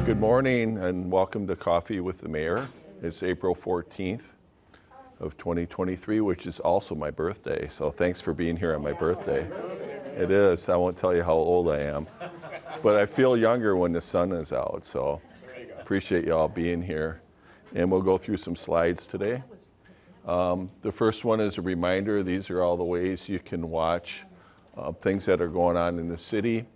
Good morning and welcome to Coffee with the Mayor. It's April 14th of 2023, which is also my birthday. So thanks for being here on my birthday. It is. I won't tell you how old I am, but I feel younger when the sun is out. So appreciate you all being here. And we'll go through some slides today. The first one is a reminder. These are all the ways you can watch things that are going on in the city.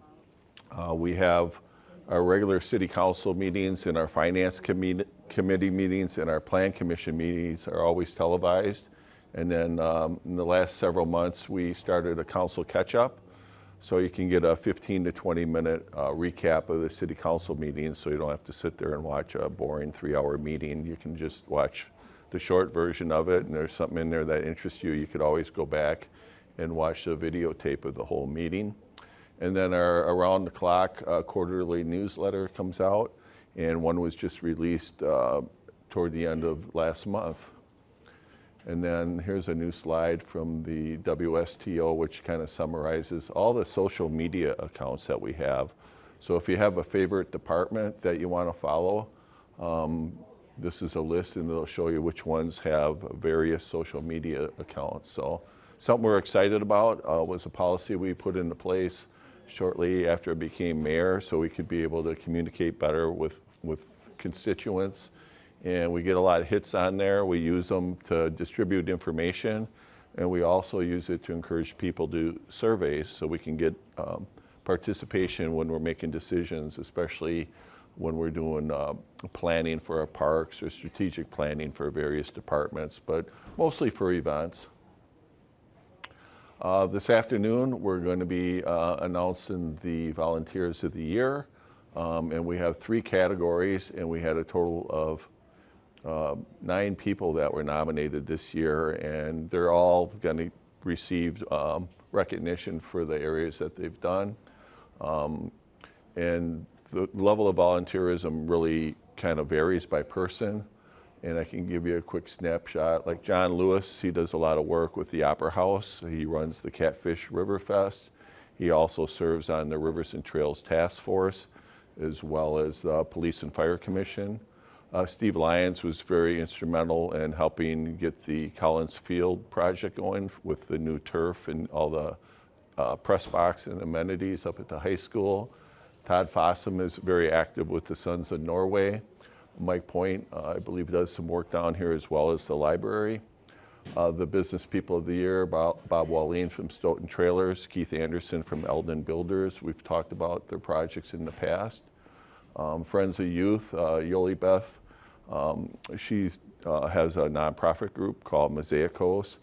We have our regular city council meetings and our finance committee meetings and our plan commission meetings are always televised. And then in the last several months, we started a council catch-up. So you can get a 15 to 20 minute recap of the city council meetings, so you don't have to sit there and watch a boring 3-hour meeting. You can just watch the short version of it, and there's something in there that interests you. You could always go back and watch the videotape of the whole meeting. And then our around the clock quarterly newsletter comes out, and one was just released toward the end of last month. And then here's a new slide from the WSTO, which kind of summarizes all the social media accounts that we have. So if you have a favorite department that you want to follow, this is a list, and it'll show you which ones have various social media accounts. So something we're excited about was a policy we put into place shortly after I became mayor, so we could be able to communicate better with constituents. And we get a lot of hits on there. We use them to distribute information, and we also use it to encourage people to do surveys so we can get participation when we're making decisions, especially when we're doing planning for our parks or strategic planning for various departments, but mostly for events. This afternoon, we're going to be announcing the Volunteers of the Year, and we have 3 categories, and we had a total of 9 people that were nominated this year, and they're all going to receive recognition for the areas that they've done. And the level of volunteerism really kind of varies by person. And I can give you a quick snapshot. Like John Lewis, he does a lot of work with the Opera House. He runs the Catfish River Fest. He also serves on the Rivers and Trails Task Force, as well as the Police and Fire Commission. Steve Lyons was very instrumental in helping get the Collins Field project going with the new turf and all the press box and amenities up at the high school. Todd Fossum is very active with the Sons of Norway. Mike Point, I believe, does some work down here as well as the library. The Business People of the Year, Bob Wallin from Stoughton Trailers, Keith Anderson from Eldon Builders. We've talked about their projects in the past. Friends of Youth, Yoli Beth, she has a nonprofit group called Mosaicos,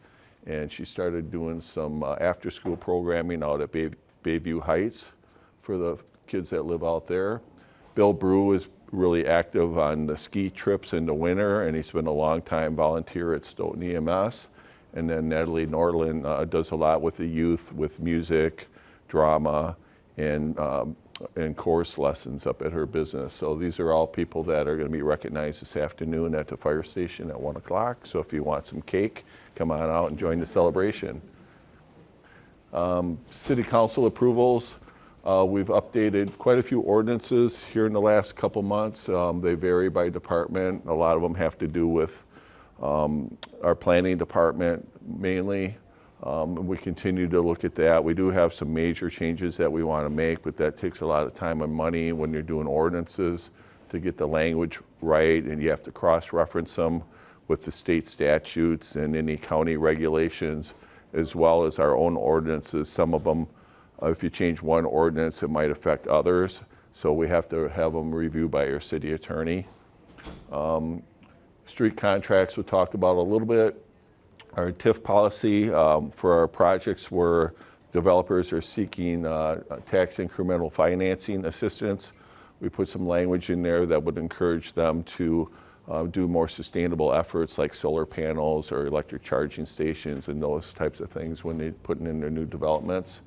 and she started doing some after-school programming out at Bayview Heights for the kids that live out there. Bill Brew is really active on the ski trips in the winter, and he's been a long time volunteer at Stoughton EMS. And then Natalie Nordland does a lot with the youth, with music, drama, and course lessons up at her business. So these are all people that are going to be recognized this afternoon at the fire station at 1 o'clock. So if you want some cake, come on out and join the celebration. City Council approvals. We've updated quite a few ordinances here in the last couple months. They vary by department. A lot of them have to do with our planning department mainly. And we continue to look at that. We do have some major changes that we want to make, but that takes a lot of time and money when you're doing ordinances to get the language right, and you have to cross-reference them with the state statutes and any county regulations, as well as our own ordinances. Some of them, if you change one ordinance, it might affect others. So we have to have them reviewed by our city attorney. Street contracts we talked about a little bit. Our TIF policy for our projects where developers are seeking tax incremental financing assistance. We put some language in there that would encourage them to do more sustainable efforts like solar panels or electric charging stations and those types of things when they're putting in their new developments.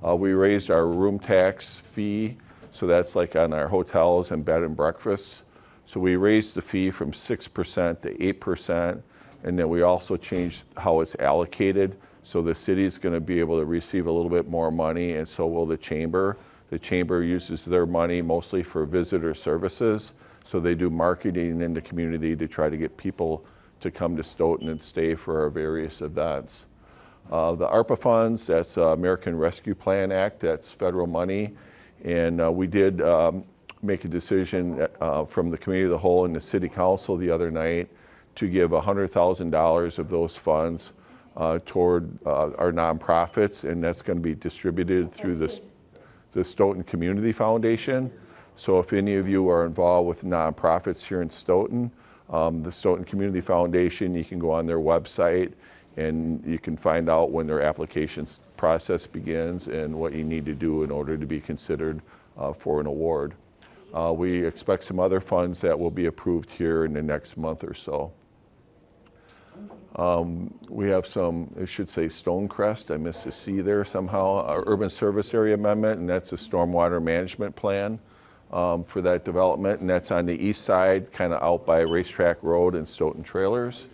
We raised our room tax fee, so that's like on our hotels and bed and breakfasts. So we raised the fee from 6% to 8%, and then we also changed how it's allocated. So the city's going to be able to receive a little bit more money, and so will the chamber. The chamber uses their money mostly for visitor services, so they do marketing in the community to try to get people to come to Stoughton and stay for our various events. The ARPA funds, that's American Rescue Plan Act, that's federal money, and we did make a decision from the Committee of the Whole and the City Council the other night to give $100,000 of those funds toward our nonprofits, and that's going to be distributed through the Stoughton Community Foundation. So if any of you are involved with nonprofits here in Stoughton, the Stoughton Community Foundation, you can go on their website and you can find out when their application process begins and what you need to do in order to be considered for an award. We expect some other funds that will be approved here in the next month or so. We have some, it should say Stonecrest, I missed a C there somehow, our Urban Service Area Amendment, and that's a stormwater management plan for that development, and that's on the east side, kind of out by Racetrack Road and Stoughton Trailers.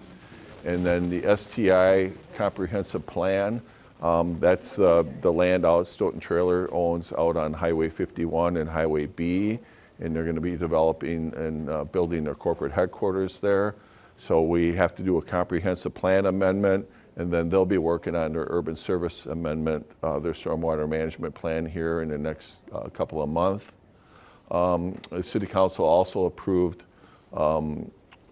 And then the STI comprehensive plan, that's the land out Stoughton Trailer owns out on Highway 51 and Highway B, and they're going to be developing and building their corporate headquarters there. So we have to do a comprehensive plan amendment, and then they'll be working on their urban service amendment, their stormwater management plan here in the next couple of months. The City Council also approved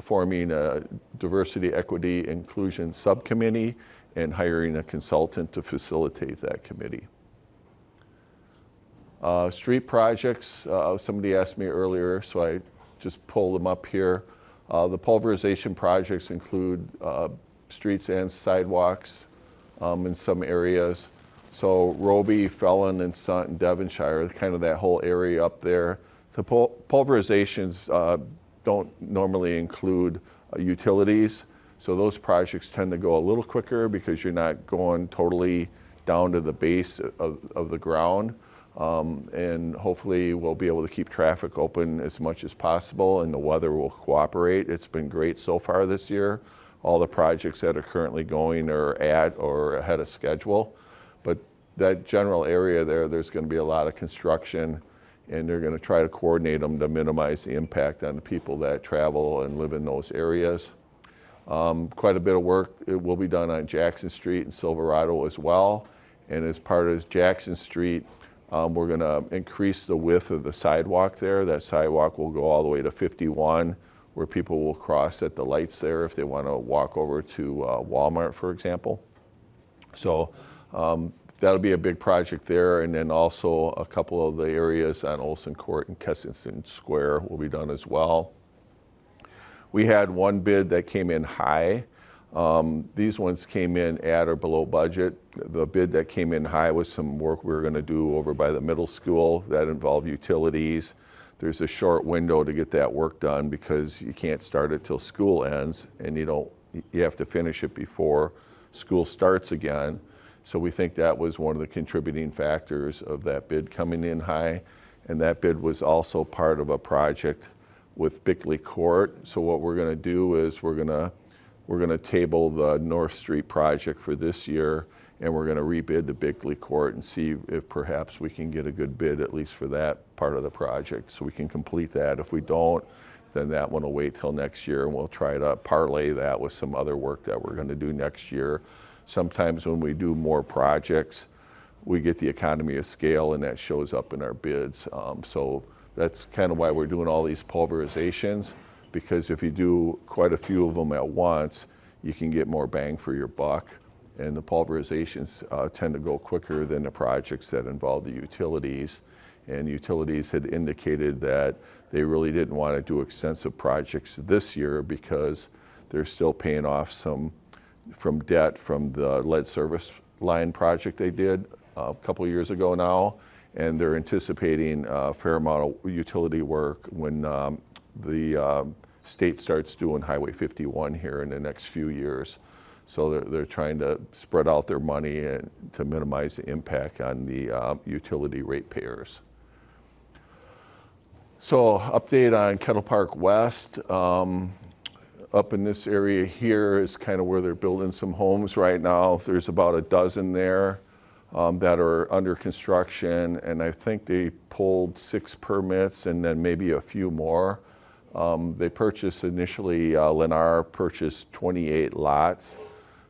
forming a diversity, equity, inclusion subcommittee and hiring a consultant to facilitate that committee. Street projects, somebody asked me earlier, so I just pulled them up here. The pulverization projects include streets and sidewalks in some areas. So Roby, Felon, and Sutton, Devonshire, kind of that whole area up there. The pulverizations don't normally include utilities, so those projects tend to go a little quicker because you're not going totally down to the base of the ground. And hopefully we'll be able to keep traffic open as much as possible, and the weather will cooperate. It's been great so far this year. All the projects that are currently going are at or ahead of schedule. But that general area there's going to be a lot of construction, and they're going to try to coordinate them to minimize the impact on the people that travel and live in those areas. Quite a bit of work will be done on Jackson Street and Silverado as well. And as part of Jackson Street, we're going to increase the width of the sidewalk there. That sidewalk will go all the way to 51, where people will cross at the lights there if they want to walk over to Walmart, for example. So that'll be a big project there. And then also a couple of the areas on Olson Court and Kensington Square will be done as well. We had one bid that came in high. These ones came in at or below budget. The bid that came in high was some work we were going to do over by the middle school that involved utilities. There's a short window to get that work done because you can't start it till school ends, and you have to finish it before school starts again. So we think that was one of the contributing factors of that bid coming in high. And that bid was also part of a project with Bickley Court. So what we're going to do is we're going to table the North Street project for this year, and we're going to rebid the Bickley Court and see if perhaps we can get a good bid at least for that part of the project so we can complete that. If we don't, then that one will wait till next year, and we'll try to parlay that with some other work that we're going to do next year. Sometimes when we do more projects, we get the economy of scale, and that shows up in our bids. So that's kind of why we're doing all these pulverizations, because if you do quite a few of them at once, you can get more bang for your buck. And the pulverizations tend to go quicker than the projects that involve the utilities. And utilities had indicated that they really didn't want to do extensive projects this year because they're still paying off some from debt from the lead service line project they did a couple of years ago now. And they're anticipating a fair amount of utility work when the state starts doing Highway 51 here in the next few years. So they're trying to spread out their money and to minimize the impact on the utility ratepayers. So update on Kettle Park West. up in this area here is kind of where they're building some homes right now. There's about a dozen there that are under construction, and I think they pulled 6 permits and then maybe a few more. They purchased initially, Lennar purchased 28 lots,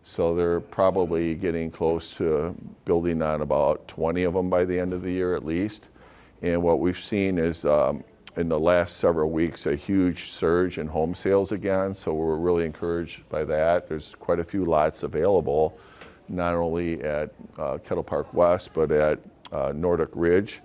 so they're probably getting close to building on about 20 of them by the end of the year at least. And what we've seen is in the last several weeks a huge surge in home sales again, so we're really encouraged by that. There's quite a few lots available, not only at Kettle Park West, but at Nordic Ridge,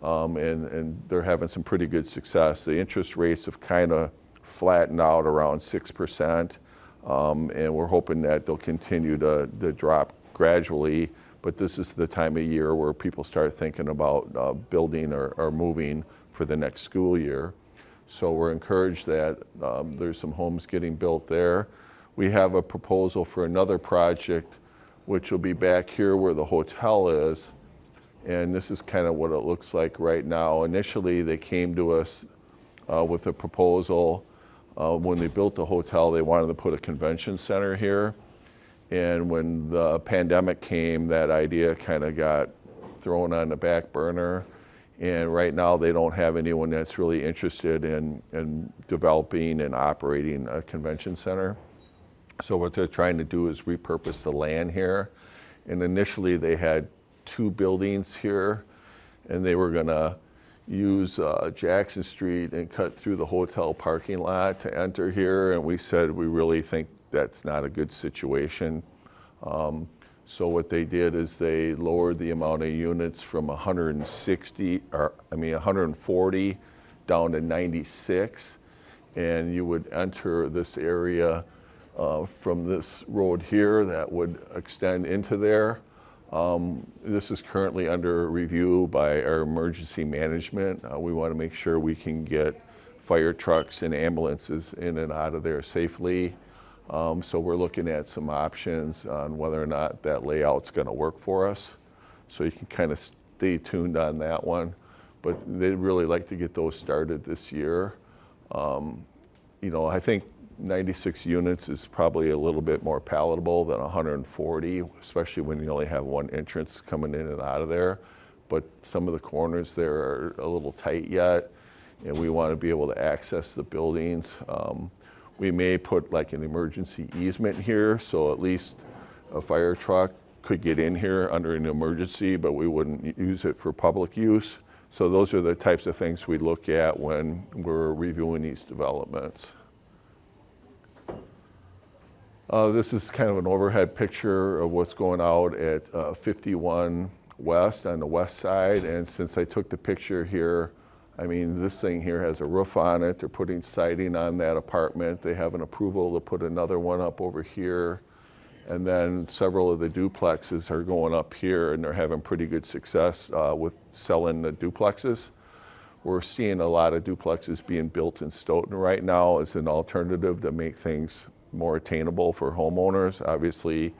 and they're having some pretty good success. The interest rates have kind of flattened out around 6%, and we're hoping that they'll continue to drop gradually, but this is the time of year where people start thinking about building or moving for the next school year. So we're encouraged that there's some homes getting built there. We have a proposal for another project which will be back here where the hotel is. And this is kind of what it looks like right now. Initially, they came to us with a proposal. When they built the hotel, they wanted to put a convention center here. And when the pandemic came, that idea kind of got thrown on the back burner. And right now, they don't have anyone that's really interested in developing and operating a convention center. So what they're trying to do is repurpose the land here. And initially they had 2 buildings here, and they were gonna use Jackson Street and cut through the hotel parking lot to enter here. And we said, we really think that's not a good situation. So what they did is they lowered the amount of units from 140 down to 96. And you would enter this area from this road here that would extend into there. This is currently under review by our emergency management. We want to make sure we can get fire trucks and ambulances in and out of there safely. So we're looking at some options on whether or not that layout's going to work for us. So you can kind of stay tuned on that one. But they'd really like to get those started this year. I think 96 units is probably a little bit more palatable than 140, especially when you only have one entrance coming in and out of there. But some of the corners there are a little tight yet, and we want to be able to access the buildings. We may put like an emergency easement here, so at least a fire truck could get in here under an emergency, but we wouldn't use it for public use. So those are the types of things we look at when we're reviewing these developments. This is kind of an overhead picture of what's going out at 51 West on the west side. And since I took the picture here, I mean, this thing here has a roof on it. They're putting siding on that apartment. They have an approval to put another one up over here. And then several of the duplexes are going up here, and they're having pretty good success with selling the duplexes. We're seeing a lot of duplexes being built in Stoughton right now as an alternative to make things more attainable for homeowners. Obviously,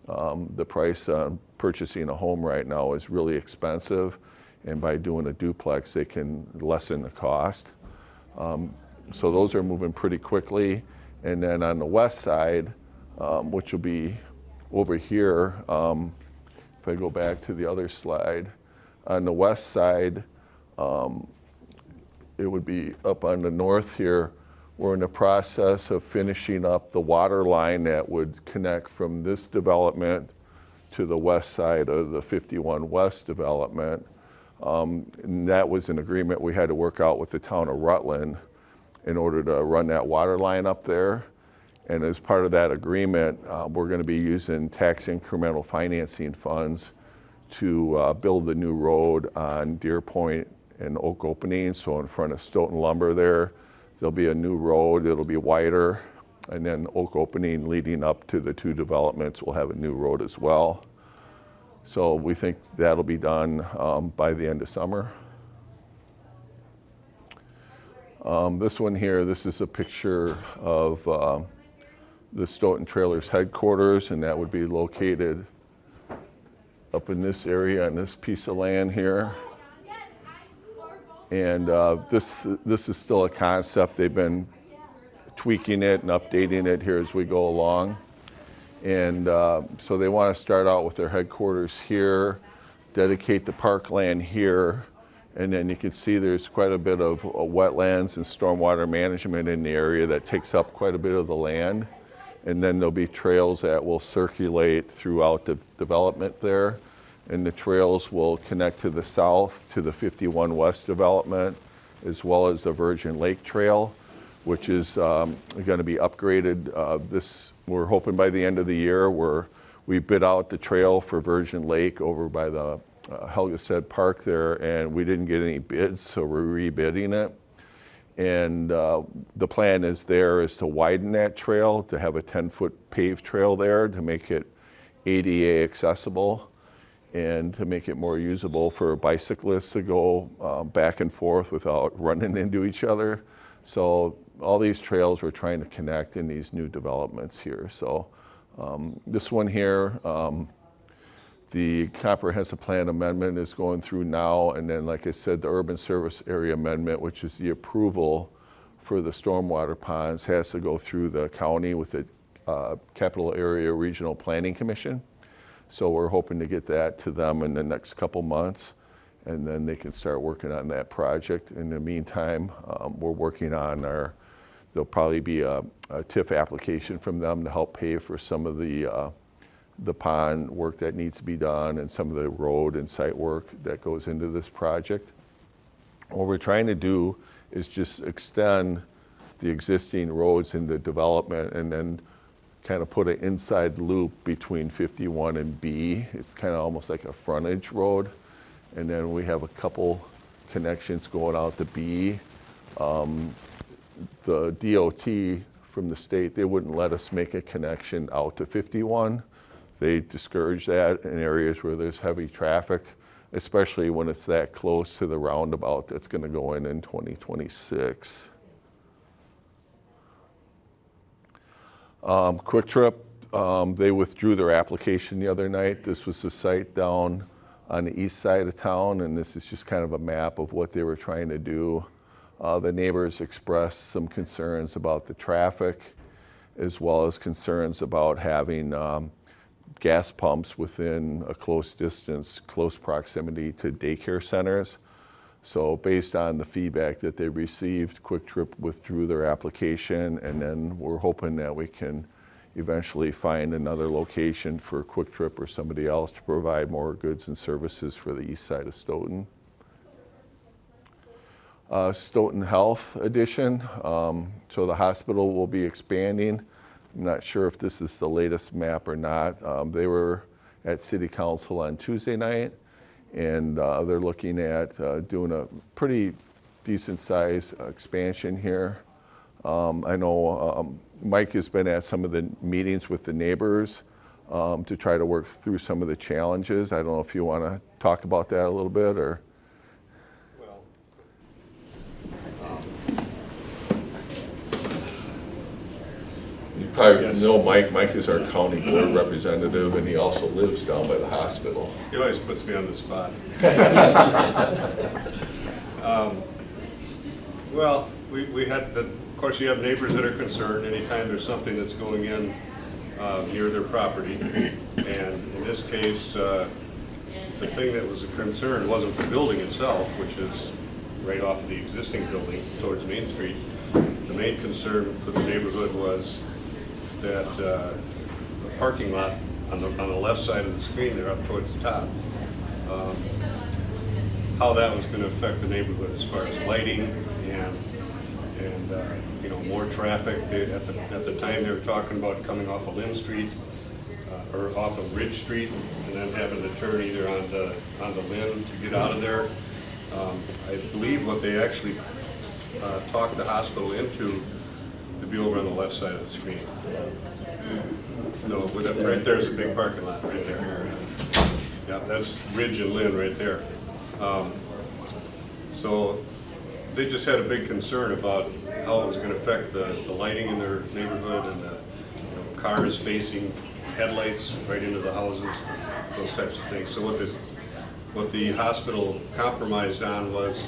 the price on purchasing a home right now is really expensive, and by doing a duplex, they can lessen the cost. So those are moving pretty quickly. And then on the west side, which will be over here, if I go back to the other slide, on the west side, it would be up on the north here. We're in the process of finishing up the water line that would connect from this development to the west side of the 51 West development. And that was an agreement we had to work out with the town of Rutland in order to run that water line up there. And as part of that agreement, we're going to be using tax incremental financing funds to build the new road on Deer Point and Oak Opening. So in front of Stoughton Lumber there'll be a new road. It'll be wider. And then Oak Opening leading up to the 2 developments will have a new road as well. So we think that'll be done by the end of summer. This one here, this is a picture of the Stoughton Trailers headquarters, and that would be located up in this area on this piece of land here. And this is still a concept. They've been tweaking it and updating it here as we go along. And so they want to start out with their headquarters here, dedicate the parkland here, and then you can see there's quite a bit of wetlands and stormwater management in the area that takes up quite a bit of the land. And then there'll be trails that will circulate throughout the development there. And the trails will connect to the south to the 51 West development, as well as the Virgin Lake Trail, which is going to be upgraded. We're hoping by the end of the year, we bid out the trail for Virgin Lake over by the Helgestead Park there, and we didn't get any bids, so we're rebidding it. And the plan is to widen that trail, to have a 10-foot paved trail there to make it ADA accessible and to make it more usable for bicyclists to go back and forth without running into each other. So all these trails we're trying to connect in these new developments here. So this one here, the comprehensive plan amendment is going through now, and then, like I said, the urban service area amendment, which is the approval for the stormwater ponds, has to go through the county with the Capital Area Regional Planning Commission. So we're hoping to get that to them in the next couple months, and then they can start working on that project. In the meantime, we're working on there'll probably be a TIF application from them to help pay for some of the pond work that needs to be done and some of the road and site work that goes into this project. What we're trying to do is just extend the existing roads in the development and then kind of put an inside loop between 51 and B. It's kind of almost like a frontage road. And then we have a couple connections going out to B. The DOT from the state, they wouldn't let us make a connection out to 51. They discourage that in areas where there's heavy traffic, especially when it's that close to the roundabout that's going to go in 2026. Quick Trip, they withdrew their application the other night. This was the site down on the east side of town, and this is just kind of a map of what they were trying to do. The neighbors expressed some concerns about the traffic, as well as concerns about having gas pumps within a close distance, close proximity to daycare centers. So based on the feedback that they received, Quick Trip withdrew their application, and then we're hoping that we can eventually find another location for Quick Trip or somebody else to provide more goods and services for the east side of Stoughton. Stoughton Health Edition. So the hospital will be expanding. I'm not sure if this is the latest map or not. They were at City Council on Tuesday night, and they're looking at doing a pretty decent size expansion here. I know Mike has been at some of the meetings with the neighbors to try to work through some of the challenges. I don't know if you want to talk about that a little bit, or. You probably know Mike. Mike is our county board representative, and he also lives down by the hospital. He always puts me on the spot. Well, we had, of course, you have neighbors that are concerned anytime there's something that's going in near their property. And in this case, the thing that was a concern wasn't the building itself, which is right off of the existing building towards Main Street. The main concern for the neighborhood was that the parking lot on the left side of the screen there up towards the top, how that was going to affect the neighborhood as far as lighting and you know, more traffic. At the time they were talking about coming off of Lynn Street or off of Ridge Street and then having to turn either onto Lynn to get out of there. I believe what they actually talked the hospital into to be over on the left side of the screen. No, right there is a big parking lot right there. Yeah, that's Ridge and Lynn right there. So they just had a big concern about how it was going to affect the lighting in their neighborhood and the cars facing headlights right into the houses, those types of things. So what the hospital compromised on was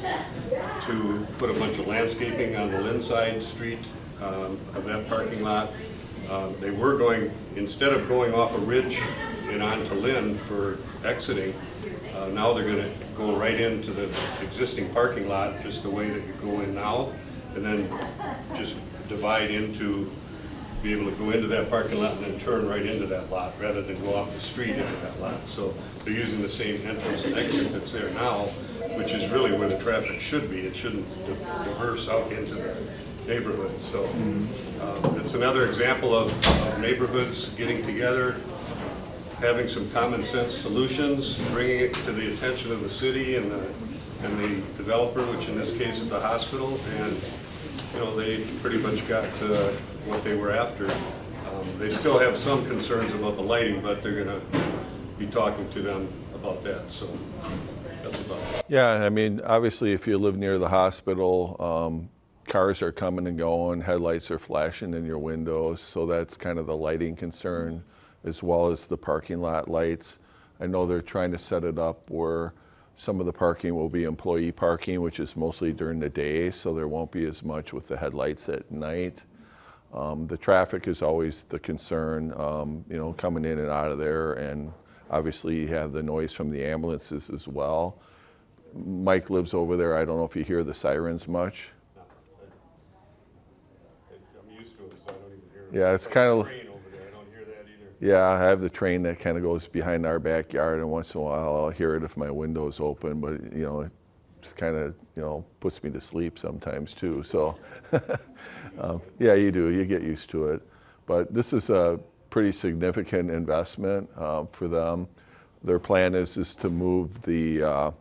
to put a bunch of landscaping on the Lynn side street of that parking lot. They were going, instead of going off a ridge and onto Lynn for exiting, now they're going to go right into the existing parking lot, just the way that you go in now, and then just divide into, be able to go into that parking lot and then turn right into that lot, rather than go off the street into that lot. So they're using the same entrance and exit that's there now, which is really where the traffic should be. It shouldn't diverse out into the neighborhood. So it's another example of neighborhoods getting together, having some common sense solutions, bringing it to the attention of the city and the developer, which in this case is the hospital, and they pretty much got what they were after. They still have some concerns about the lighting, but they're going to be talking to them about that. So that's about it. Yeah, I mean, obviously, if you live near the hospital, cars are coming and going, headlights are flashing in your windows, so that's kind of the lighting concern, as well as the parking lot lights. I know they're trying to set it up where some of the parking will be employee parking, which is mostly during the day, so there won't be as much with the headlights at night. The traffic is always the concern, coming in and out of there, and obviously you have the noise from the ambulances as well. Mike lives over there. I don't know if you hear the sirens much. I'm used to it, so I don't even hear it. Yeah, it's kind of. Train over there. I don't hear that either. Yeah, I have the train that kind of goes behind our backyard, and once in a while I'll hear it if my window's open, but it's kind of, puts me to sleep sometimes too. So, yeah, you do. You get used to it. But this is a pretty significant investment for them. Their plan is to move the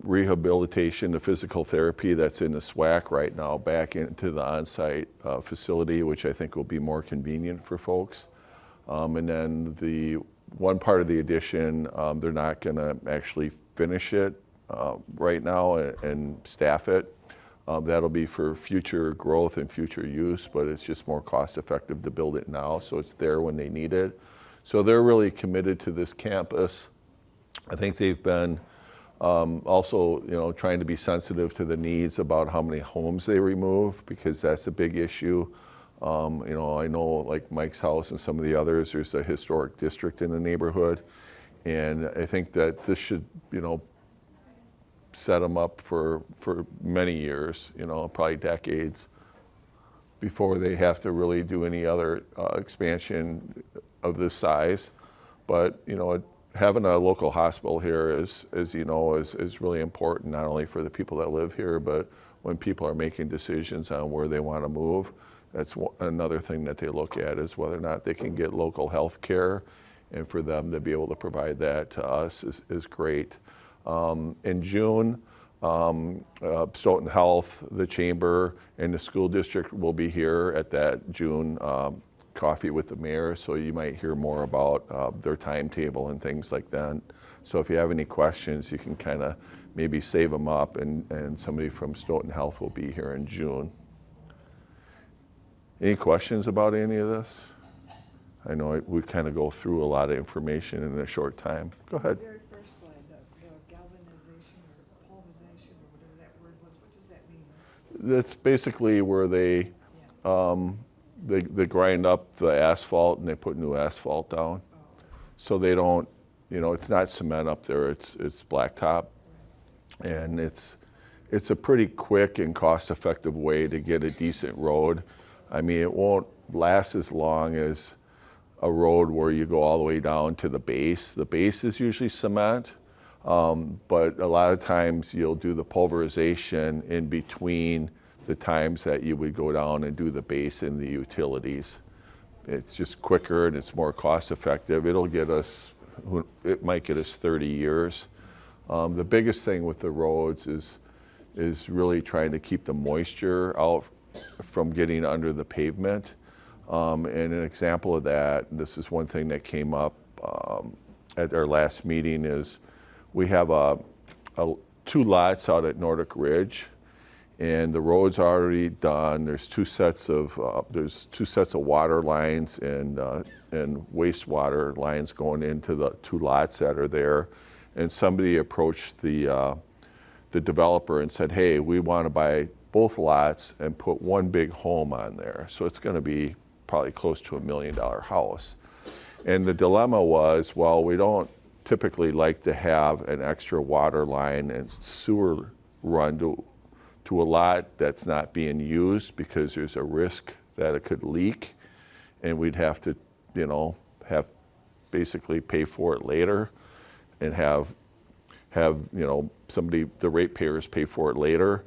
rehabilitation, the physical therapy that's in the SWAC right now back into the on-site facility, which I think will be more convenient for folks. And then the one part of the addition, they're not going to actually finish it right now and staff it. That'll be for future growth and future use, but it's just more cost effective to build it now, so it's there when they need it. So they're really committed to this campus. I think they've been also, trying to be sensitive to the needs about how many homes they remove, because that's a big issue. I know like Mike's house and some of the others, there's a historic district in the neighborhood, and I think that this should, set them up for many years, probably decades, before they have to really do any other expansion of this size. But, having a local hospital here is really important, not only for the people that live here, but when people are making decisions on where they want to move. That's another thing that they look at, is whether or not they can get local health care, and for them to be able to provide that to us is great. In June, Stoughton Health, the Chamber, and the school district will be here at that June coffee with the mayor, so you might hear more about their timetable and things like that. So if you have any questions, you can kind of maybe save them up, and somebody from Stoughton Health will be here in June. Any questions about any of this? I know we kind of go through a lot of information in a short time. Go ahead. The very first slide, the galvanization or pulverization or whatever that word was, what does that mean? That's basically where they grind up the asphalt and they put new asphalt down. So they don't, it's not cement up there, it's blacktop. And it's a pretty quick and cost-effective way to get a decent road. I mean, it won't last as long as a road where you go all the way down to the base. The base is usually cement, but a lot of times you'll do the pulverization in between the times that you would go down and do the base in the utilities. It's just quicker and it's more cost effective. It might get us 30 years. The biggest thing with the roads is really trying to keep the moisture out from getting under the pavement. And an example of that, this is one thing that came up at our last meeting, is we have two lots out at Nordic Ridge, and the road's already done. There's two sets of water lines and wastewater lines going into the two lots that are there. And somebody approached the developer and said, "Hey, we want to buy both lots and put one big home on there. So it's going to be probably close to $1 million house. And the dilemma was, well, we don't typically like to have an extra water line and sewer run to a lot that's not being used because there's a risk that it could leak, and we'd have to, have basically pay for it later and have somebody, the ratepayers, pay for it later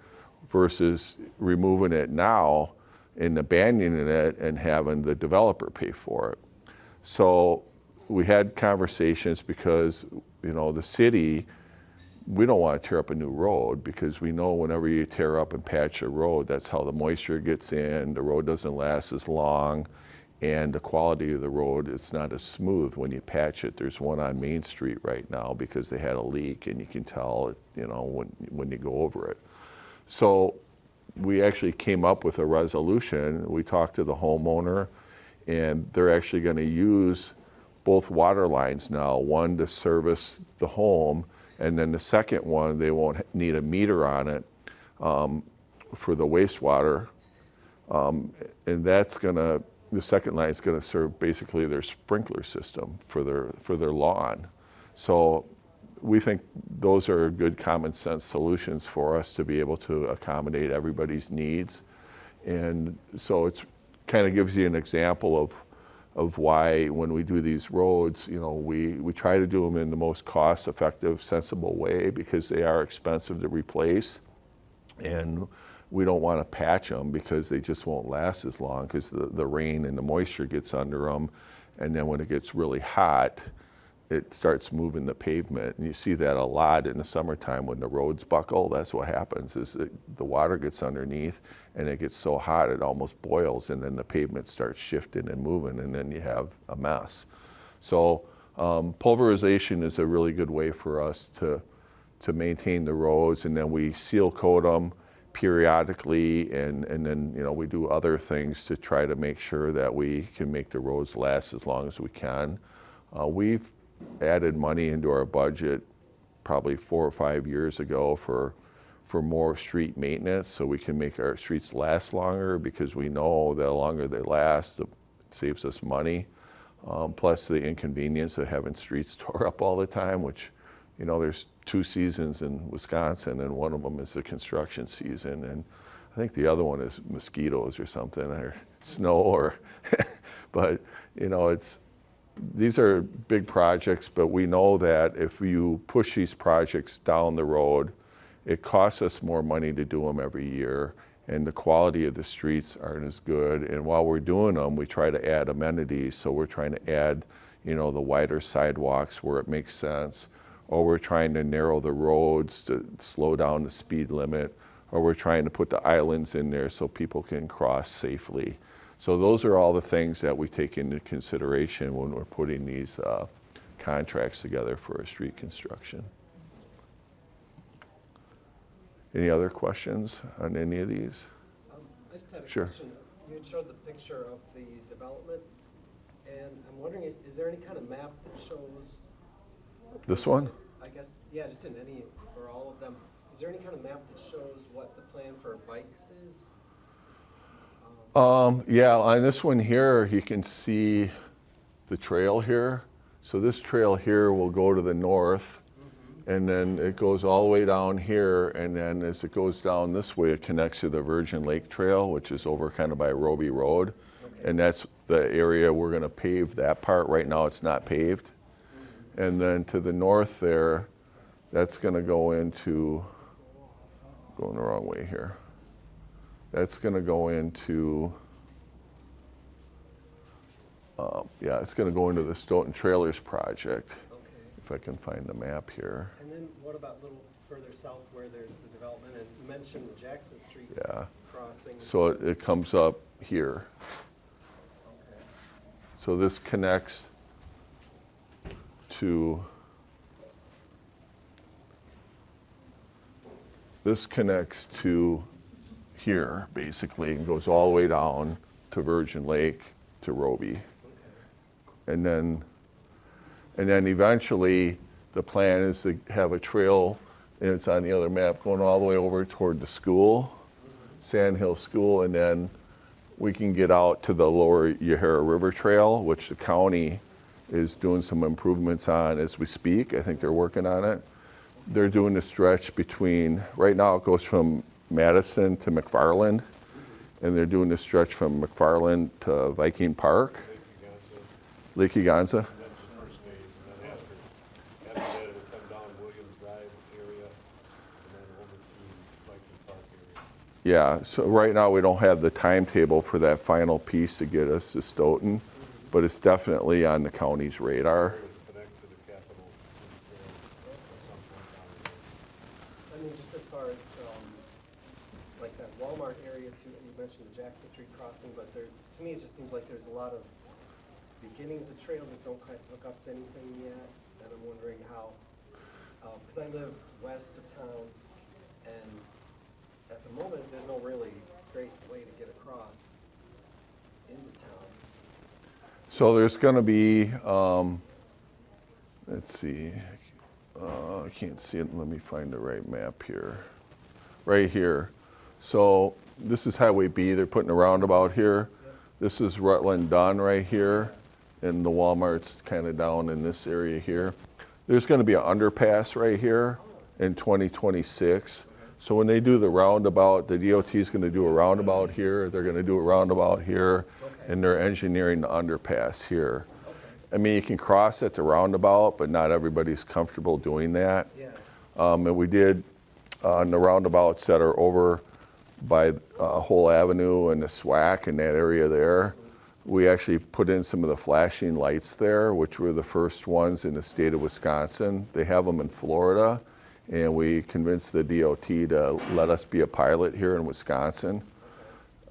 versus removing it now and abandoning it and having the developer pay for it. So we had conversations because, the city, we don't want to tear up a new road because we know whenever you tear up and patch a road, that's how the moisture gets in, the road doesn't last as long, and the quality of the road, it's not as smooth when you patch it. There's one on Main Street right now because they had a leak, and you can tell, when you go over it. So we actually came up with a resolution. We talked to the homeowner, and they're actually going to use both water lines now, one to service the home, and then the second one, they won't need a meter on it for the wastewater. And the second line is going to serve basically their sprinkler system for their lawn. So we think those are good common sense solutions for us to be able to accommodate everybody's needs. And so it's kind of gives you an example of why when we do these roads, we try to do them in the most cost-effective, sensible way because they are expensive to replace, and we don't want to patch them because they just won't last as long because the rain and the moisture gets under them, and then when it gets really hot, it starts moving the pavement. And you see that a lot in the summertime when the roads buckle. That's what happens is the water gets underneath and it gets so hot it almost boils, and then the pavement starts shifting and moving, and then you have a mess. So pulverization is a really good way for us to maintain the roads, and then we seal coat them periodically, and then we do other things to try to make sure that we can make the roads last as long as we can. We've added money into our budget probably 4 or 5 years ago for more street maintenance so we can make our streets last longer, because we know that the longer they last, it saves us money. Plus the inconvenience of having streets tore up all the time, which, there's 2 seasons in Wisconsin, and one of them is the construction season, and I think the other one is mosquitoes or something, or snow, but these are big projects, but we know that if you push these projects down the road, it costs us more money to do them every year, and the quality of the streets aren't as good. And while we're doing them, we try to add amenities. So we're trying to add, the wider sidewalks where it makes sense, or we're trying to narrow the roads to slow down the speed limit, or we're trying to put the islands in there so people can cross safely. So those are all the things that we take into consideration when we're putting these contracts together for a street construction. Any other questions on any of these? I just had a Sure. question. You had showed the picture of the development, and I'm wondering, is there any kind of map that shows? This one? I guess, yeah, just in any or all of them. Is there any kind of map that shows what the plan for bikes is? Yeah, on this one here, you can see the trail here. So this trail here will go to the north, and then it goes all the way down here, and then as it goes down this way, it connects to the Virgin Lake Trail, which is over kind of by Roby Road. Okay. And that's the area we're going to pave that part. Right now it's not paved. And then to the north there, that's going to go into, going the wrong way here. That's going to go into, it's going to go into the Stoughton Trailers project. Okay. If I can find the map here. And then what about a little further south where there's the development, and you mentioned the Jackson Street crossing? So it comes up here. Okay. So this connects to, here, basically, and goes all the way down to Virgin Lake to Roby. Okay. And then eventually the plan is to have a trail, and it's on the other map, going all the way over toward the school. Sand Hill School, and then we can get out to the lower Yahara River Trail, which the county is doing some improvements on as we speak. I think they're working on it. They're doing a stretch between, right now it goes from Madison to McFarland, and they're doing a stretch from McFarland to Viking Park, Lake Eganza. That's the first phase, and then after that, it'll come down Williams Drive area, and then over to Viking Park area. Yeah, so right now we don't have the timetable for that final piece to get us to Stoughton, but it's definitely on the county's radar. It'll connect to the Capitol at some point down the road. I mean, just as far as, like that Walmart area too, you mentioned the Jackson Street crossing, but to me, it just seems like there's a lot of beginnings of trails that don't quite hook up to anything yet, and I'm wondering how, because I live west of town, and at the moment, there's no really great way to get across into town. So there's going to be, let's see, I can't see it. Let me find the right map here. Right here. So this is Highway B. They're putting a roundabout here. This is Rutland Dunn right here, and the Walmart's kind of down in this area here. There's going to be an underpass right here in 2026. So when they do the roundabout, the DOT is going to do a roundabout here. They're going to do a roundabout here, and they're engineering the underpass here. I mean, you can cross at the roundabout, but not everybody's comfortable doing that. Yeah. And we did on the roundabouts that are over by Whole Avenue and the SWAC in that area there. We actually put in some of the flashing lights there, which were the first ones in the state of Wisconsin. They have them in Florida, and we convinced the DOT to let us be a pilot here in Wisconsin.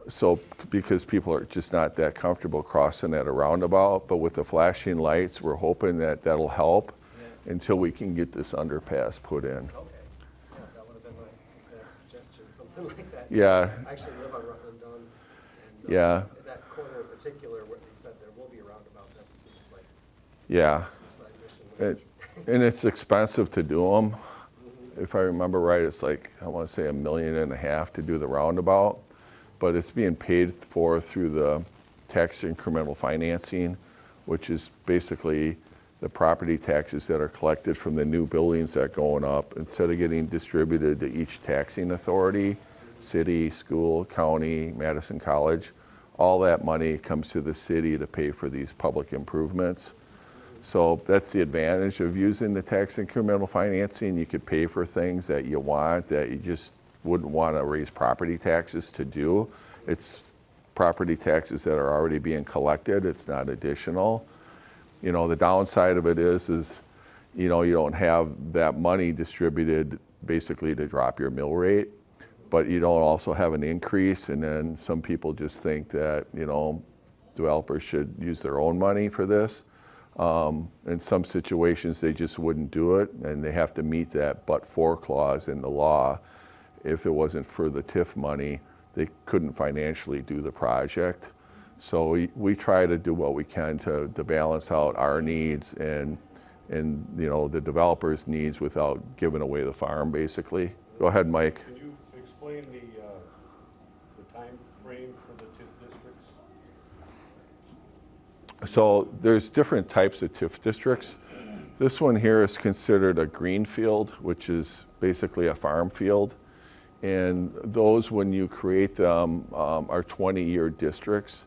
So, because people are just not that comfortable crossing at a roundabout, but with the flashing lights, we're hoping that that'll help until we can get this underpass put in. Okay. Yeah, that would have been my exact suggestion, something like that. Yeah. I actually live on Rutland Dunn, and Yeah. that corner in particular, where they said there will be a roundabout, that seems like Yeah. a suicide mission. And it's expensive to do them. If I remember right, it's like, I want to say $1.5 million to do the roundabout, but it's being paid for through the tax incremental financing, which is basically the property taxes that are collected from the new buildings that are going up. Instead of getting distributed to each taxing authority, city, school, county, Madison College, all that money comes to the city to pay for these public improvements. So that's the advantage of using the tax incremental financing. You could pay for things that you want that you just wouldn't want to raise property taxes to do. It's property taxes that are already being collected. It's not additional. You know, the downside of it is, you know, you don't have that money distributed basically to drop your mill rate, but you don't also have an increase. And then some people just think that, you know, developers should use their own money for this. In some situations, they just wouldn't do it, and they have to meet that but-for clause in the law. If it wasn't for the TIF money, they couldn't financially do the project. So we try to do what we can to balance out our needs and you know, the developers' needs without giving away the farm, basically. Go ahead, Mike. Can you explain the time frame for the TIF districts? So there's different types of TIF districts. This one here is considered a green field, which is basically a farm field. And those, when you create them, are 20-year districts.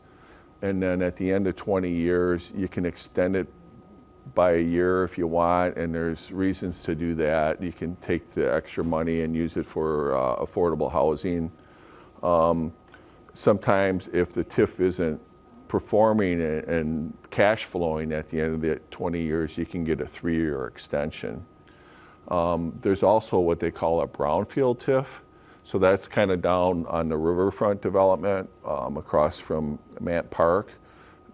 And then at the end of 20 years, you can extend it by a year if you want, and there's reasons to do that. You can take the extra money and use it for affordable housing. Sometimes if the TIF isn't performing and cash flowing at the end of the 20 years, you can get a 3-year extension. There's also what they call a brownfield TIF. So that's kind of down on the riverfront development across from Mant Park.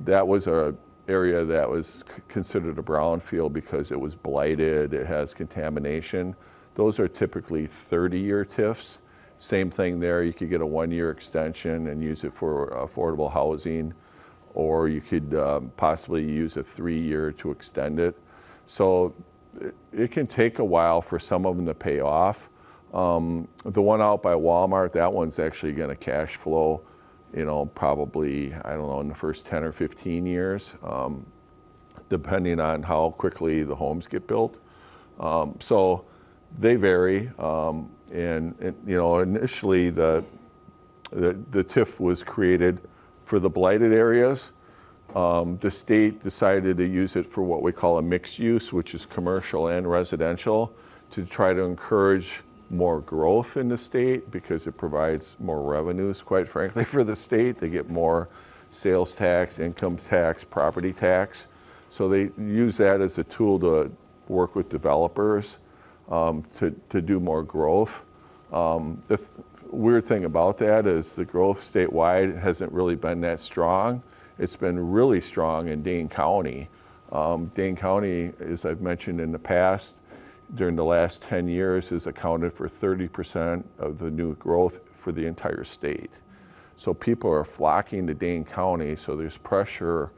That was an area that was considered a brownfield because it was blighted, it has contamination. Those are typically 30-year TIFs. Same thing there, you could get a 1-year extension and use it for affordable housing, or you could possibly use a 3-year to extend it. So it can take a while for some of them to pay off. The one out by Walmart, that one's actually going to cash flow, probably, I don't know, in the first 10 or 15 years, depending on how quickly the homes get built. So they vary. Initially the TIF was created for the blighted areas. The state decided to use it for what we call a mixed use, which is commercial and residential, to try to encourage more growth in the state because it provides more revenues, quite frankly, for the state. They get more sales tax, income tax, property tax. So they use that as a tool to work with developers to do more growth. The weird thing about that is the growth statewide hasn't really been that strong. It's been really strong in Dane County. Dane County, as I've mentioned in the past, during the last 10 years has accounted for 30% of the new growth for the entire state. So people are flocking to Dane County, so there's pressure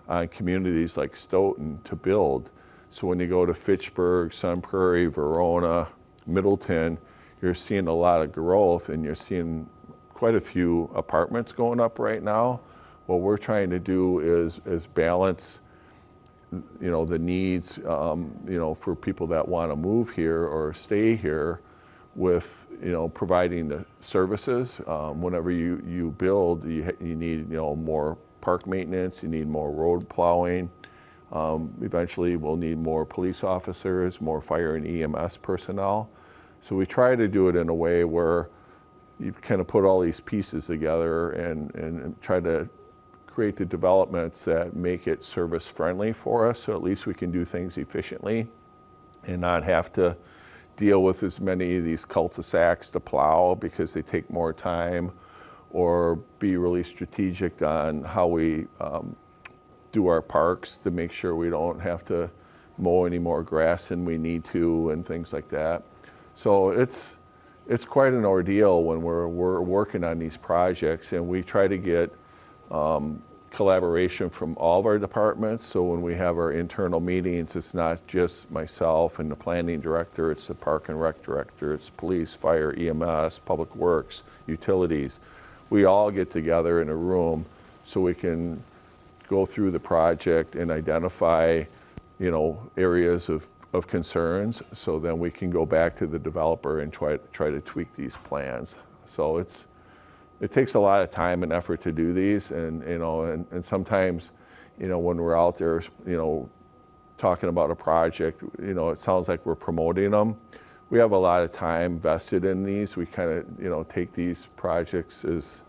on communities like Stoughton to build. So when you go to Fitchburg, Sun Prairie, Verona, Middleton, you're seeing a lot of growth and you're seeing quite a few apartments going up right now. What we're trying to do is balance the needs, for people that want to move here or stay here with, providing the services. Whenever you build, you need, more park maintenance, you need more road plowing. Eventually we'll need more police officers, more fire and EMS personnel. So we try to do it in a way where you kind of put all these pieces together and try to create the developments that make it service friendly for us, so at least we can do things efficiently and not have to deal with as many of these cul-de-sacs to plow because they take more time, or be really strategic on how we do our parks to make sure we don't have to mow any more grass than we need to and things like that. So it's quite an ordeal when we're working on these projects, and we try to get collaboration from all of our departments. So when we have our internal meetings, it's not just myself and the planning director, it's the park and rec director, it's police, fire, EMS, public works, utilities. We all get together in a room so we can go through the project and identify, areas of concerns, so then we can go back to the developer and try to tweak these plans. So it takes a lot of time and effort to do these, and sometimes, when we're out there, talking about a project, it sounds like we're promoting them. We have a lot of time vested in these. We kind of, take these projects as,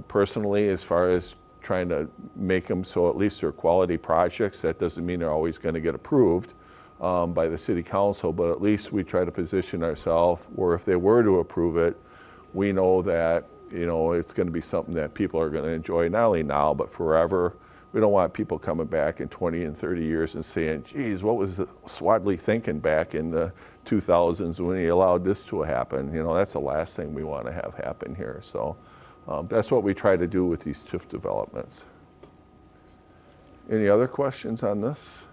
personally, as far as trying to make them so at least they're quality projects. That doesn't mean they're always going to get approved by the city council, but at least we try to position ourselves where if they were to approve it, we know that it's going to be something that people are going to enjoy, not only now, but forever. We don't want people coming back in 20 and 30 years and saying, geez, what was Swadley thinking back in the 2000s when he allowed this to happen? That's the last thing we want to have happen here. So that's what we try to do with these TIF developments. Any other questions on this?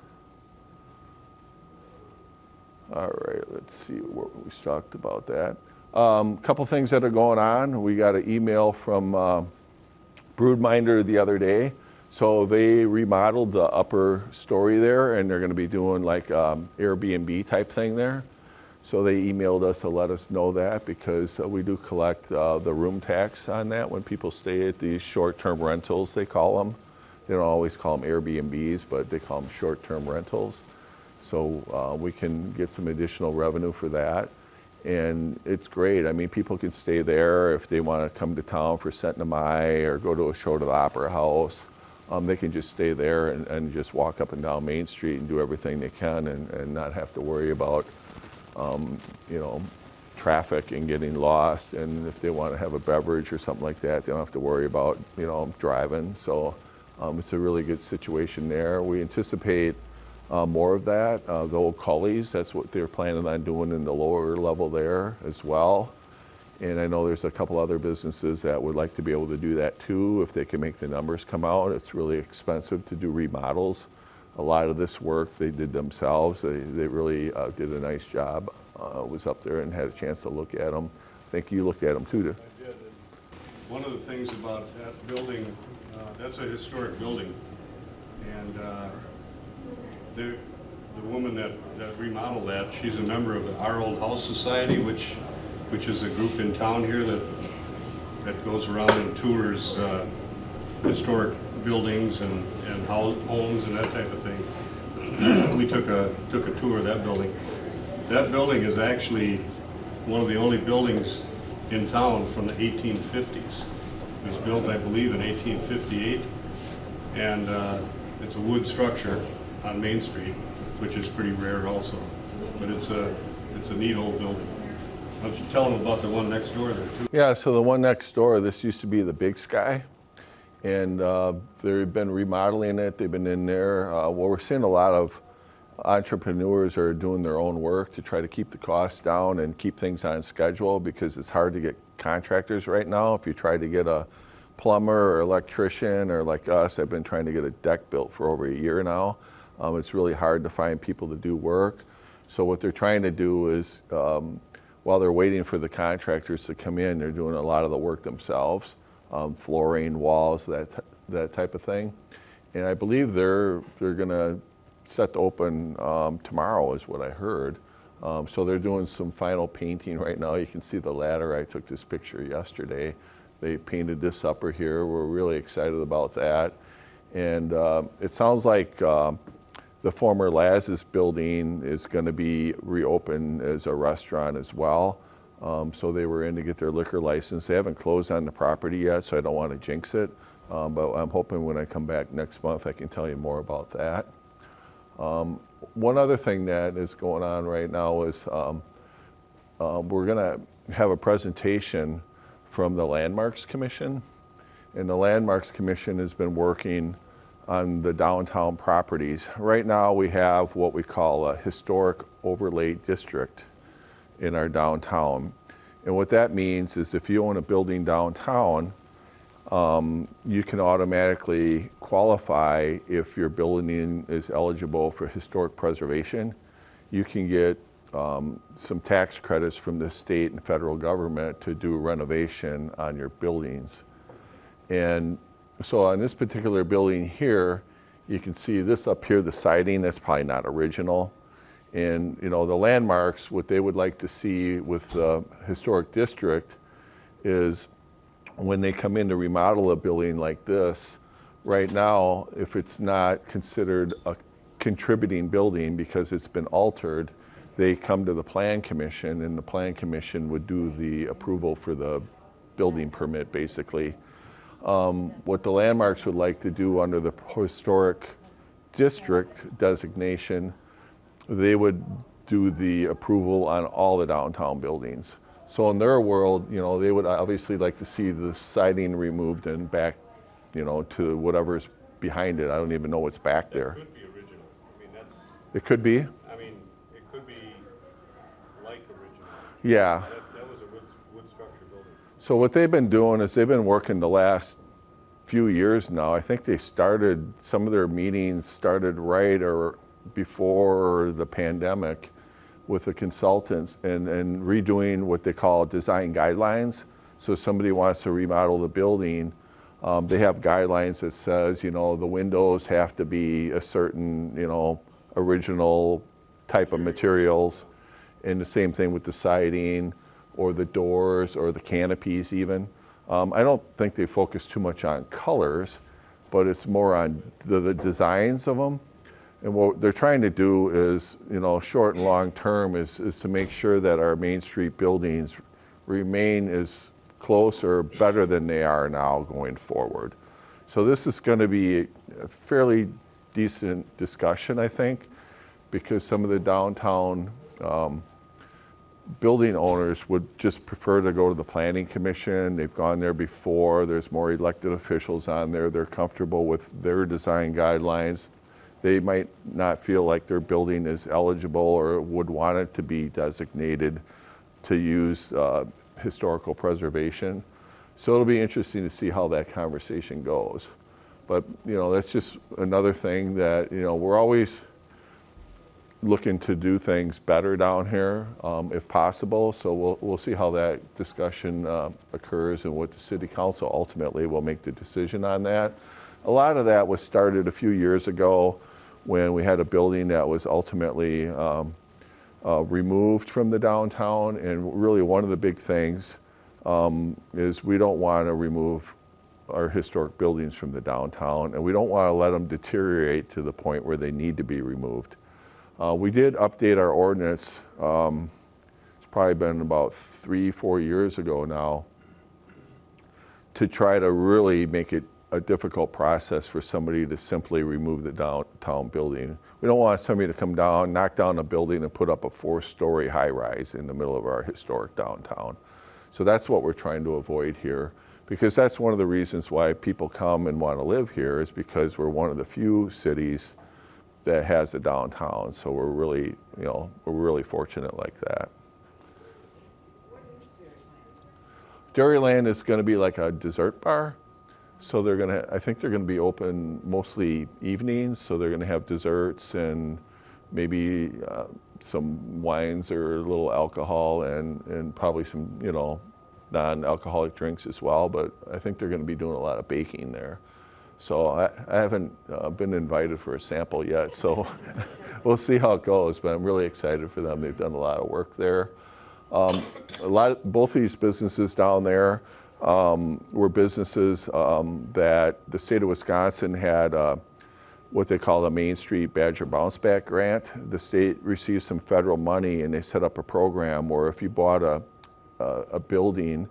All right, let's see what we talked about that. Couple things that are going on. We got an email from Broodminder the other day. So they remodeled the upper story there, and they're going to be doing like Airbnb type thing there. So they emailed us to let us know that, because we do collect the room tax on that when people stay at these short-term rentals, they call them. They don't always call them Airbnbs, but they call them short-term rentals. So we can get some additional revenue for that. And it's great. I mean, people can stay there if they want to come to town for Cinema Mai or go to a show to the Opera House. They can just stay there and just walk up and down Main Street and do everything they can and not have to worry about, traffic and getting lost. And if they want to have a beverage or something like that, they don't have to worry about, driving. So it's a really good situation there. We anticipate more of that. The old Cullies, that's what they're planning on doing in the lower level there as well. And I know there's a couple other businesses that would like to be able to do that too if they can make the numbers come out. It's really expensive to do remodels a lot of this work they did themselves. They really did a nice job. Was up there and had a chance to look at them. I think you looked at them too. I did. And one of the things about that building, that's a historic building. And the woman that remodeled that, she's a member of Our Old House Society, which is a group in town here that goes around and tours historic buildings and homes and that type of thing. We took a tour of that building. That building is actually one of the only buildings in town from the 1850s. It was built, I believe, in 1858, and it's a wood structure on Main Street, which is pretty rare also. But it's a neat old building. Why don't you tell them about the one next door there too? Yeah, so the one next door, this used to be the Big Sky, and they've been remodeling it. They've been in there. Well, we're seeing a lot of entrepreneurs are doing their own work to try to keep the costs down and keep things on schedule, because it's hard to get contractors right now. If you try to get a plumber or electrician, or like us, I've been trying to get a deck built for over a year now. It's really hard to find people to do work. So what they're trying to do is, while they're waiting for the contractors to come in, they're doing a lot of the work themselves, flooring, walls, that type of thing. And I believe they're going to set to open tomorrow, is what I heard. So they're doing some final painting right now. You can see the ladder. I took this picture yesterday. They painted this upper here. We're really excited about that. And it sounds like the former Laz's building is going to be reopened as a restaurant as well. So they were in to get their liquor license. They haven't closed on the property yet, so I don't want to jinx it. But I'm hoping when I come back next month, I can tell you more about that. One other thing that is going on right now is we're going to have a presentation from the Landmarks Commission. And the Landmarks Commission has been working on the downtown properties. Right now we have what we call a historic overlay district in our downtown. And what that means is if you own a building downtown, you can automatically qualify if your building is eligible for historic preservation. You can get some tax credits from the state and federal government to do renovation on your buildings. And so on this particular building here, you can see this up here, the siding, that's probably not original. And the Landmarks, what they would like to see with the historic district is when they come in to remodel a building like this, right now, if it's not considered a contributing building because it's been altered, they come to the Plan Commission, and the Plan Commission would do the approval for the building permit, basically. What the Landmarks would like to do under the historic district designation, they would do the approval on all the downtown buildings. So in their world, they would obviously like to see the siding removed and back, to whatever's behind it. I don't even know what's back there. It could be original. I mean, It could be? I mean, it could be like original. Yeah. That was a wood structure building. So what they've been doing is they've been working the last few years now. I think some of their meetings started right or before the pandemic with the consultants and redoing what they call design guidelines. So if somebody wants to remodel the building, they have guidelines that says, the windows have to be a certain, original type of materials. And the same thing with the siding or the doors or the canopies even. I don't think they focus too much on colors, but it's more on the designs of them. And what they're trying to do is, short and long term, is to make sure that our Main Street buildings remain as close or better than they are now going forward. So this is going to be a fairly decent discussion, I think, because some of the downtown building owners would just prefer to go to the Planning Commission. They've gone there before. There's more elected officials on there. They're comfortable with their design guidelines. They might not feel like their building is eligible or would want it to be designated to use historical preservation. So it'll be interesting to see how that conversation goes. But, that's just another thing that, we're always looking to do things better down here, if possible. So we'll see how that discussion occurs and what the city council ultimately will make the decision on that. A lot of that was started a few years ago when we had a building that was ultimately removed from the downtown. And really one of the big things is we don't want to remove our historic buildings from the downtown, and we don't want to let them deteriorate to the point where they need to be removed. We did update our ordinance, it's probably been about 3-4 years ago now, to try to really make it a difficult process for somebody to simply remove the downtown building. We don't want somebody to come down, knock down a building and put up a 4-story high-rise in the middle of our historic downtown. So that's what we're trying to avoid here, because that's one of the reasons why people come and want to live here, is because we're one of the few cities that has a downtown. So we're really fortunate like that. What is Dairyland? Dairyland is going to be like a dessert bar. So I think they're going to be open mostly evenings. So they're going to have desserts and maybe some wines or a little alcohol and probably some, non-alcoholic drinks as well. But I think they're going to be doing a lot of baking there. So I haven't been invited for a sample yet. So we'll see how it goes. But I'm really excited for them. They've done a lot of work there. Both these businesses down there were businesses that the state of Wisconsin had what they call the Main Street Badger Bounce Back Grant. The state received some federal money, and they set up a program where if you bought a building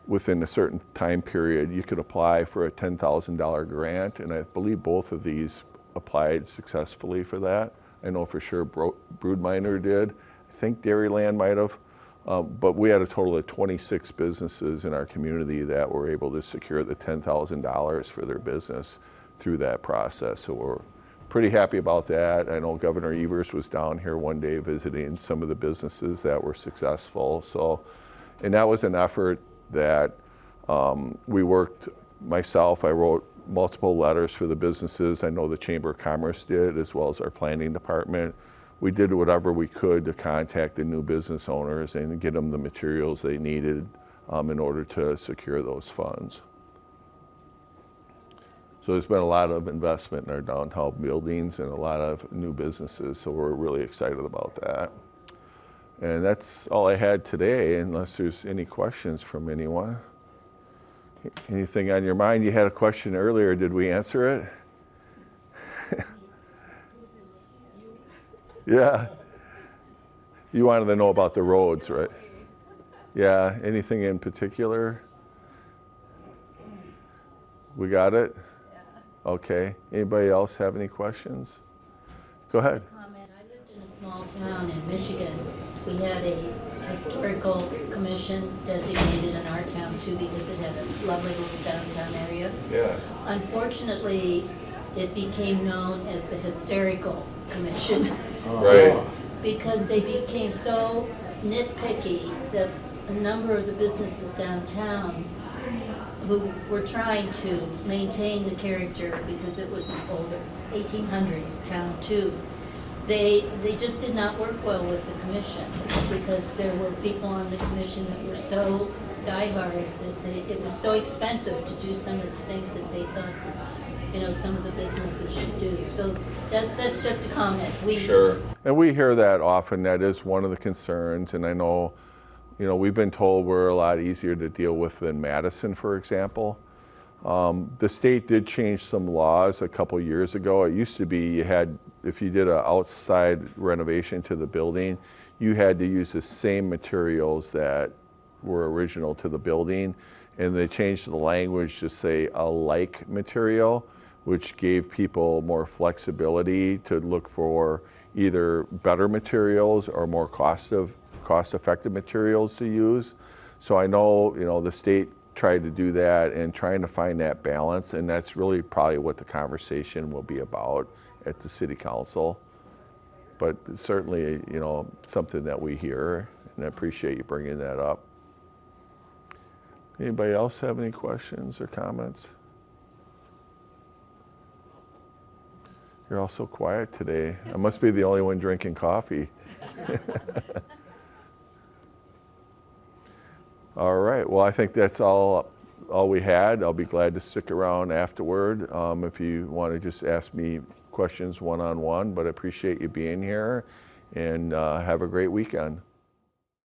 within a certain time period, you could apply for a $10,000 grant, and I believe both of these applied successfully for that. I know for sure Broodminer did. I think Dairyland might have. But we had a total of 26 businesses in our community that were able to secure the $10,000 for their business through that process. So we're pretty happy about that. I know Governor Evers was down here one day visiting some of the businesses that were successful. So, and that was an effort that we worked, I wrote multiple letters for the businesses. I know the Chamber of Commerce did, as well as our planning department. We did whatever we could to contact the new business owners and get them the materials they needed in order to secure those funds. So there's been a lot of investment in our downtown buildings and a lot of new businesses, so we're really excited about that. And that's all I had today, unless there's any questions from anyone. Anything on your mind? You had a question earlier. Did we answer it? Yeah. You wanted to know about the roads, right? Yeah. Anything in particular? We got it? Yeah. Okay. Anybody else have any questions? Go ahead. Comment. I lived in a small town in Michigan. We had a historical commission designated in our town too, because it had a lovely little downtown area. Yeah. Unfortunately, it became known as the Hysterical Commission. Right. Because they became so nitpicky that a number of the businesses downtown who were trying to maintain the character, because it was an older 1800s town too, they just did not work well with the commission, because there were people on the commission that were so diehard that it was so expensive to do some of the things that they thought that, some of the businesses should do. So that's just a comment. Sure. And we hear that often. That is one of the concerns. And I know, we've been told we're a lot easier to deal with than Madison, for example. The state did change some laws a couple years ago. It used to be if you did an outside renovation to the building, you had to use the same materials that were original to the building. And they changed the language to say a like material, which gave people more flexibility to look for either better materials or more cost-effective materials to use. So I know, the state tried to do that and trying to find that balance, and that's really probably what the conversation will be about at the city council. But certainly, something that we hear, and I appreciate you bringing that up. Anybody else have any questions or comments? You're all so quiet today. I must be the only one drinking coffee. All right. Well, I think that's all we had. I'll be glad to stick around afterward if you want to just ask me questions one-on-one. But I appreciate you being here, and have a great weekend.